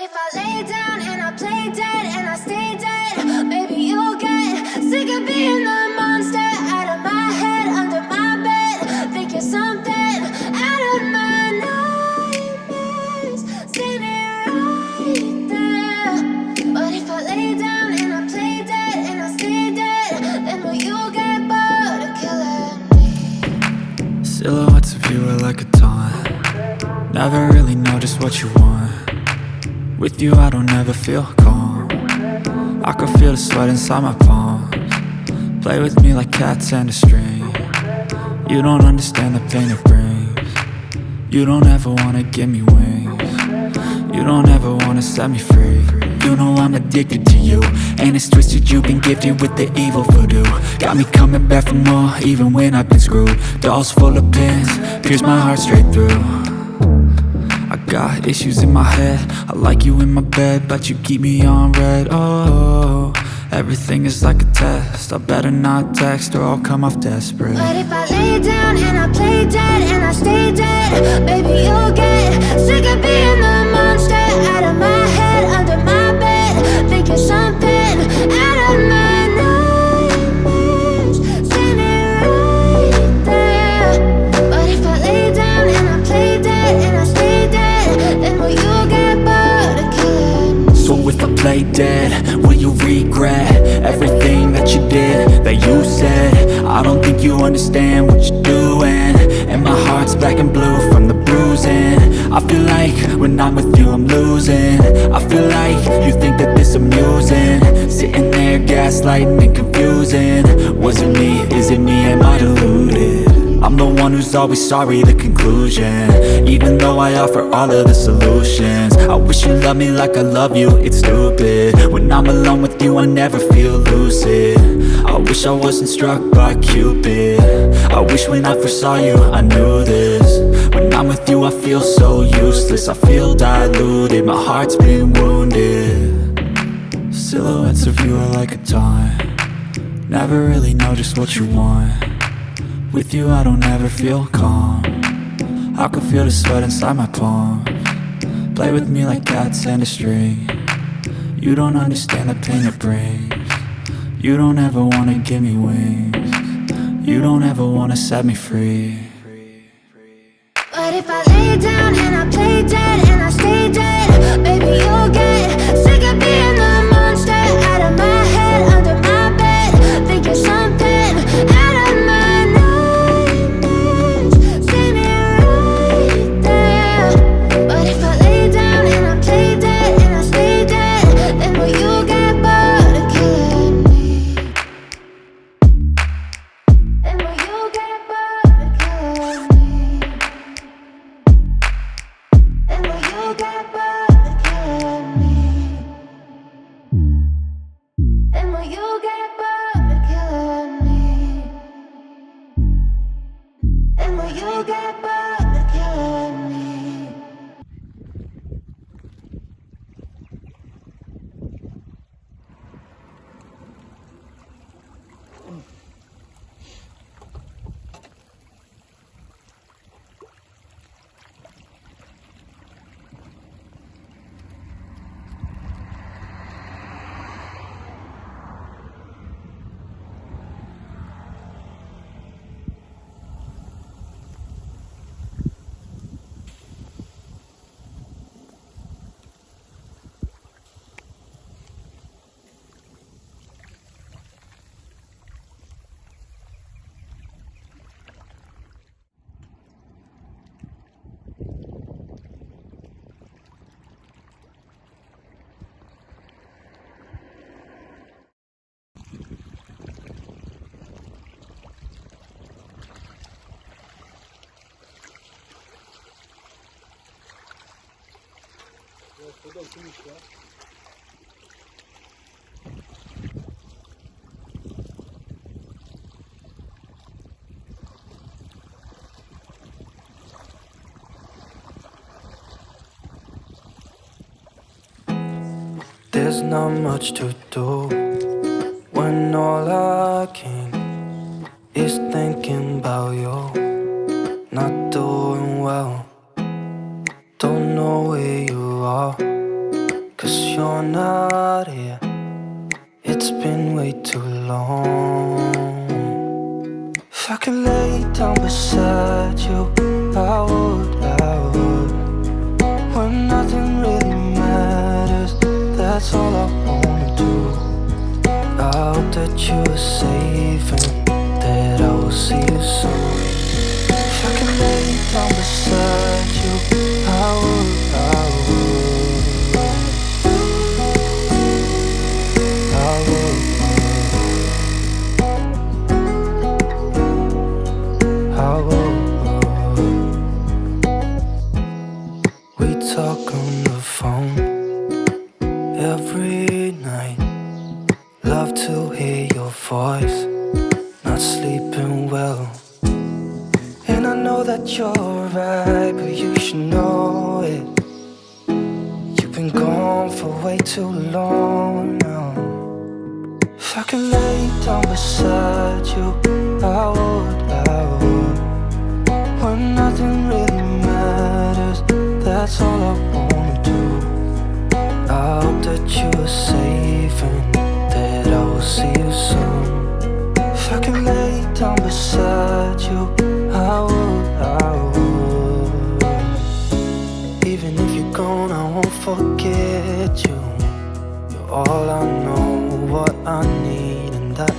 if I lay down and I play dead and I stay dead, maybe you'll get sick of being the monster out of my head, under my bed. Think you're something out of my nightmares, standing right there. But if I lay down and I play dead and I stay dead, then will you get bored of killing me? Silhouettes of you are like a taunt. Never really know just what you want. With you I don't ever feel calm. I can feel the sweat inside my palms. Play with me like cats and a string. You don't understand the pain it brings. You don't ever wanna give me wings. You don't ever wanna set me free. You know I'm addicted to you, and it's twisted, you've been gifted with the evil voodoo. Got me coming back for more, even when I've been screwed. Dolls full of pins, pierce my heart straight through. I got issues in my head, I like you in my bed, but you keep me on red. Oh, everything is like a test, I better not text or I'll come off desperate. But if I lay down and I play dead and I stay dead, baby you'll get sick of being the monster out of my head, under my bed. Think you're something out of my nightmares, standing right there. But if I lay down and I play dead and I stay dead, then will you get bored of killing me? So if I play dead, will you regret everything that you did, that you said? I don't think you understand what you're doing, and my heart's black and blue from the bruising. I feel like when I'm with you I'm losing. I feel like you think that this amusing, sitting there gaslighting and confusing. Was it me? Is it me? Am I deluded? I'm the one who's always sorry, the conclusion, even though I offer all of the solutions. I wish you loved me like I love you, it's stupid. When I'm alone with you I never feel lucid. I wish I wasn't struck by Cupid. I wish when I first saw you I knew this. When I'm with you I feel so useless, I feel diluted, my heart's been wounded. Silhouettes of you are like a taunt. Never really know just what you want. With you I don't ever feel calm. I can feel the sweat inside my palms. Play with me like cats and a string. You don't understand the pain it brings. You don't ever wanna give me wings. You don't ever wanna set me free. But if I lay down and I play dead and I stay dead, baby you'll get sick of being the monster out of my head, under my bed. Think you're something out of my nightmares, standing right there. But if I lay down and I play dead and I stay dead, then will you get bored of killing me? Then will you get bored of killing me? And will you get bored of killing me? And will you get bored of killing me? And will you get bored of killing me? There's not much to do when all I can is thinking about you. Not doing well, don't know where you are. you're not here. It's been way too long. If I could lay down beside you, I would. When nothing really matters, that's all I wanna do. I hope that you are safe and that I will see you soon. If I could lay down beside you, I would. We talk on the phone every night. Love to hear your voice. Not sleeping well. And I know that you're right, but you should know it. You've been gone for way too long now. If I could lay down beside you, I would. When nothing really matters, that's all I wanna do. I hope that you are safe and that I will see you soon. If I could lay down beside you, I would. Even if you're gone, I won't forget you. You're all I know, what I need, and that